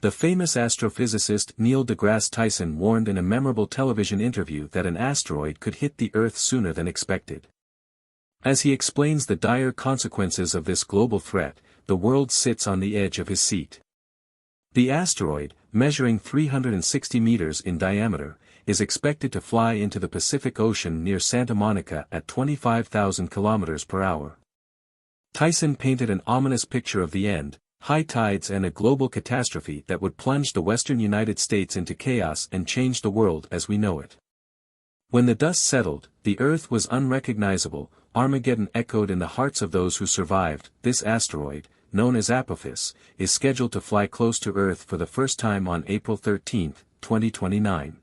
The famous astrophysicist Neil deGrasse Tyson warned in a memorable television interview that an asteroid could hit the Earth sooner than expected. As he explains the dire consequences of this global threat, the world sits on the edge of his seat. The asteroid, measuring 360 meters in diameter, is expected to fly into the Pacific Ocean near Santa Monica at 25,000 kilometers per hour. Tyson painted an ominous picture of the end, high tides and a global catastrophe that would plunge the western United States into chaos and change the world as we know it. When the dust settled, the Earth was unrecognizable. Armageddon echoed in the hearts of those who survived. This asteroid, known as Apophis, is scheduled to fly close to Earth for the first time on April 13, 2029.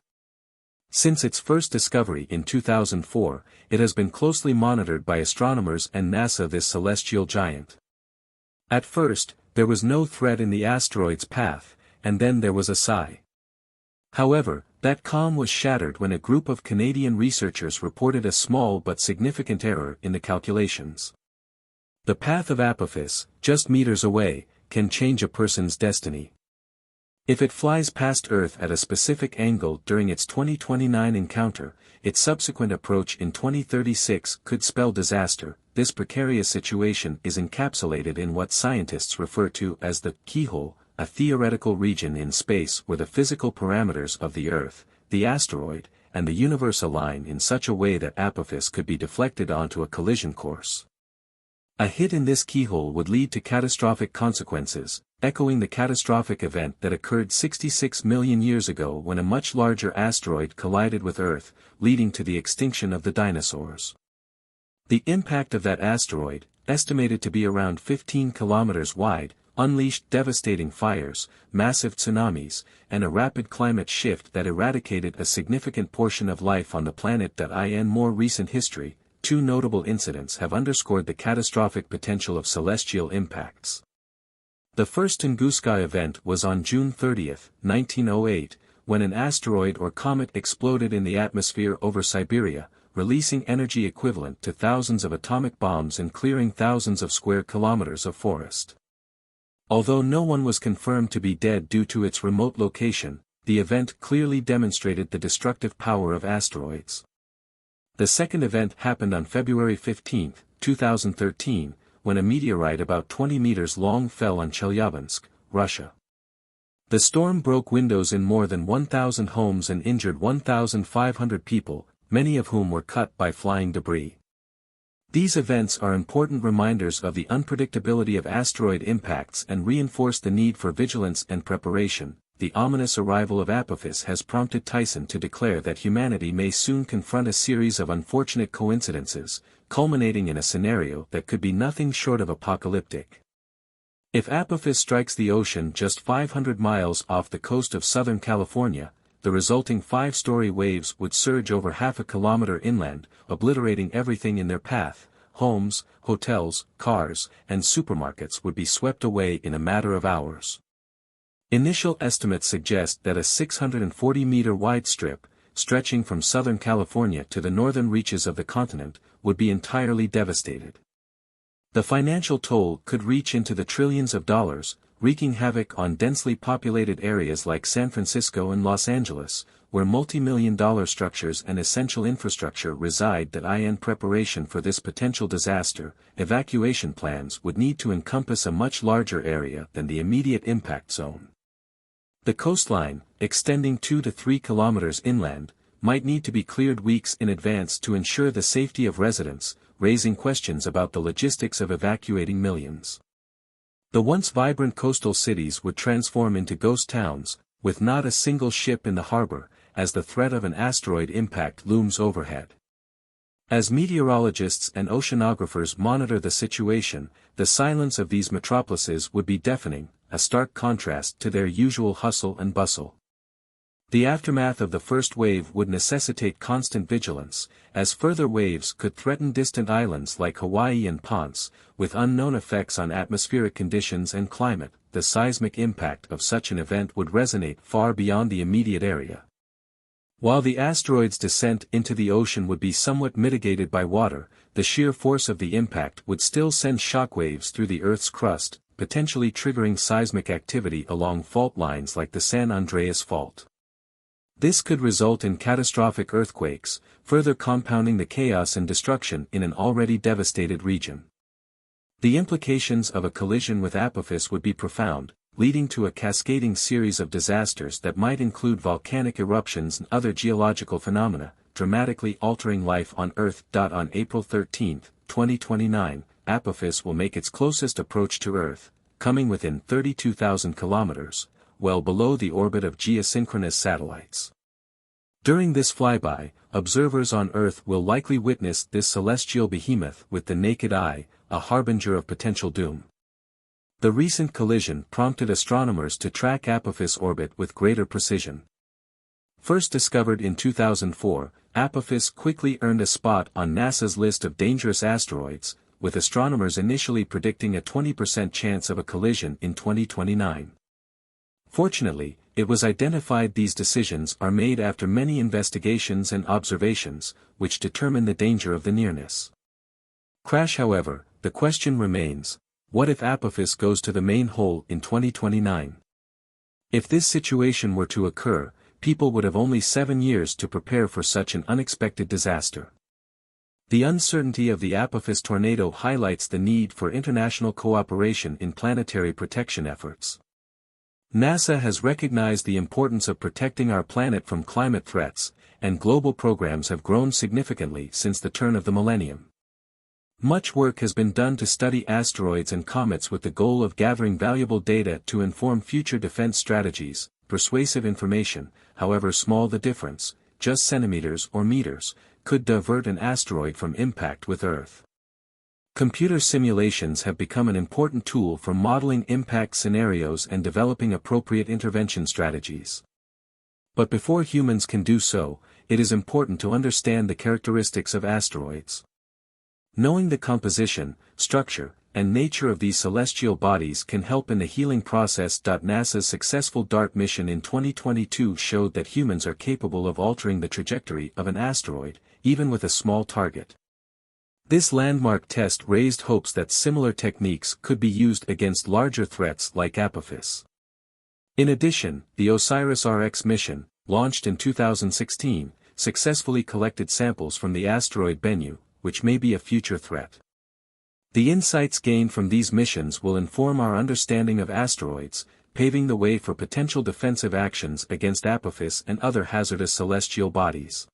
Since its first discovery in 2004, it has been closely monitored by astronomers and NASA. This celestial giant. At first, there was no threat in the asteroid's path, and then there was a sigh. However, that calm was shattered when a group of Canadian researchers reported a small but significant error in the calculations. The path of Apophis, just meters away, can change a person's destiny. If it flies past Earth at a specific angle during its 2029 encounter, its subsequent approach in 2036 could spell disaster. This precarious situation is encapsulated in what scientists refer to as the keyhole, a theoretical region in space where the physical parameters of the Earth, the asteroid, and the universe align in such a way that Apophis could be deflected onto a collision course. A hit in this keyhole would lead to catastrophic consequences, echoing the catastrophic event that occurred 66 million years ago when a much larger asteroid collided with Earth, leading to the extinction of the dinosaurs. The impact of that asteroid, estimated to be around 15 kilometers wide, unleashed devastating fires, massive tsunamis, and a rapid climate shift that eradicated a significant portion of life on the planet. In more recent history, two notable incidents have underscored the catastrophic potential of celestial impacts. The first Tunguska event was on June 30, 1908, when an asteroid or comet exploded in the atmosphere over Siberia, releasing energy equivalent to thousands of atomic bombs and clearing thousands of square kilometers of forest. Although no one was confirmed to be dead due to its remote location, the event clearly demonstrated the destructive power of asteroids. The second event happened on February 15, 2013, when a meteorite about 20 meters long fell on Chelyabinsk, Russia. The storm broke windows in more than 1,000 homes and injured 1,500 people, many of whom were cut by flying debris. These events are important reminders of the unpredictability of asteroid impacts and reinforce the need for vigilance and preparation. The ominous arrival of Apophis has prompted Tyson to declare that humanity may soon confront a series of unfortunate coincidences, culminating in a scenario that could be nothing short of apocalyptic. If Apophis strikes the ocean just 500 miles off the coast of Southern California, the resulting 5-story waves would surge over half a kilometer inland, obliterating everything in their path. Homes, hotels, cars, and supermarkets would be swept away in a matter of hours. Initial estimates suggest that a 640-meter-wide strip, stretching from Southern California to the northern reaches of the continent, would be entirely devastated. The financial toll could reach into the trillions of dollars, wreaking havoc on densely populated areas like San Francisco and Los Angeles, where multi-million-dollar structures and essential infrastructure reside. In preparation for this potential disaster, evacuation plans would need to encompass a much larger area than the immediate impact zone. The coastline, extending 2 to 3 kilometers inland, might need to be cleared weeks in advance to ensure the safety of residents, raising questions about the logistics of evacuating millions. The once vibrant coastal cities would transform into ghost towns, with not a single ship in the harbor, as the threat of an asteroid impact looms overhead. As meteorologists and oceanographers monitor the situation, the silence of these metropolises would be deafening, a stark contrast to their usual hustle and bustle. The aftermath of the first wave would necessitate constant vigilance, as further waves could threaten distant islands like Hawaii and Ponce, with unknown effects on atmospheric conditions and climate. The seismic impact of such an event would resonate far beyond the immediate area. While the asteroid's descent into the ocean would be somewhat mitigated by water, the sheer force of the impact would still send shockwaves through the Earth's crust. potentially triggering seismic activity along fault lines like the San Andreas Fault. This could result in catastrophic earthquakes, further compounding the chaos and destruction in an already devastated region. The implications of a collision with Apophis would be profound, leading to a cascading series of disasters that might include volcanic eruptions and other geological phenomena, dramatically altering life on Earth. On April 13, 2029, Apophis will make its closest approach to Earth, coming within 32,000 kilometers, well below the orbit of geosynchronous satellites. During this flyby, observers on Earth will likely witness this celestial behemoth with the naked eye, a harbinger of potential doom. The recent collision prompted astronomers to track Apophis' orbit with greater precision. First discovered in 2004, Apophis quickly earned a spot on NASA's list of dangerous asteroids, with astronomers initially predicting a 20% chance of a collision in 2029. Fortunately, it was identified these decisions are made after many investigations and observations, which determine the danger of the nearness. Crash. However, the question remains, what if Apophis goes to the main hole in 2029? If this situation were to occur, people would have only 7 years to prepare for such an unexpected disaster. The uncertainty of the Apophis tornado highlights the need for international cooperation in planetary protection efforts. NASA has recognized the importance of protecting our planet from climate threats, and global programs have grown significantly since the turn of the millennium. Much work has been done to study asteroids and comets with the goal of gathering valuable data to inform future defense strategies. Persuasive information, however small the difference, just centimeters or meters, could divert an asteroid from impact with Earth. Computer simulations have become an important tool for modeling impact scenarios and developing appropriate intervention strategies. But before humans can do so, it is important to understand the characteristics of asteroids. Knowing the composition, structure, and nature of these celestial bodies can help in the healing process. NASA's successful DART mission in 2022 showed that humans are capable of altering the trajectory of an asteroid, even with a small target. This landmark test raised hopes that similar techniques could be used against larger threats like Apophis. In addition, the OSIRIS-RX mission, launched in 2016, successfully collected samples from the asteroid Bennu, which may be a future threat. The insights gained from these missions will inform our understanding of asteroids, paving the way for potential defensive actions against Apophis and other hazardous celestial bodies.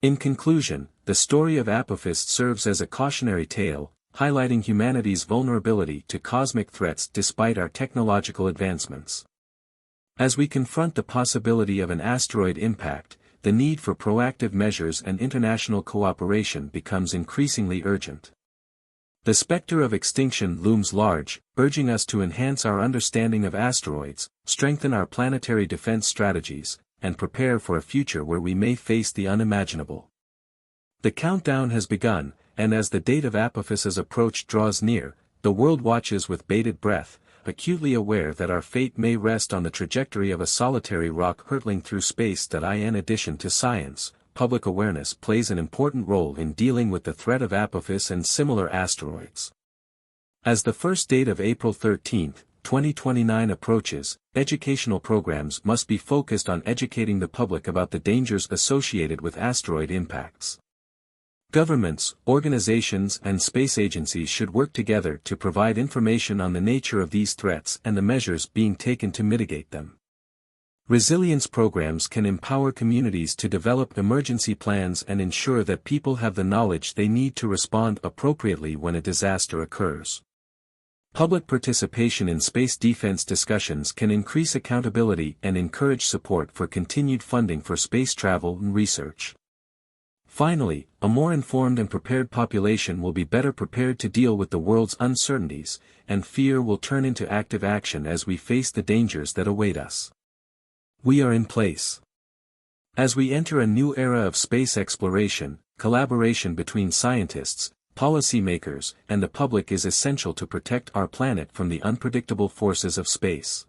In conclusion, the story of Apophis serves as a cautionary tale, highlighting humanity's vulnerability to cosmic threats despite our technological advancements. As we confront the possibility of an asteroid impact, the need for proactive measures and international cooperation becomes increasingly urgent. The specter of extinction looms large, urging us to enhance our understanding of asteroids, strengthen our planetary defense strategies, and prepare for a future where we may face the unimaginable. The countdown has begun, and as the date of Apophis's approach draws near, the world watches with bated breath, acutely aware that our fate may rest on the trajectory of a solitary rock hurtling through space. In addition to science, public awareness plays an important role in dealing with the threat of Apophis and similar asteroids. As the first date of April 13, 2029 approaches, educational programs must be focused on educating the public about the dangers associated with asteroid impacts. Governments, organizations and space agencies should work together to provide information on the nature of these threats and the measures being taken to mitigate them. Resilience programs can empower communities to develop emergency plans and ensure that people have the knowledge they need to respond appropriately when a disaster occurs. Public participation in space defense discussions can increase accountability and encourage support for continued funding for space travel and research. Finally, a more informed and prepared population will be better prepared to deal with the world's uncertainties, and fear will turn into active action as we face the dangers that await us. We are in place. As we enter a new era of space exploration, collaboration between scientists, policymakers, and the public is essential to protect our planet from the unpredictable forces of space.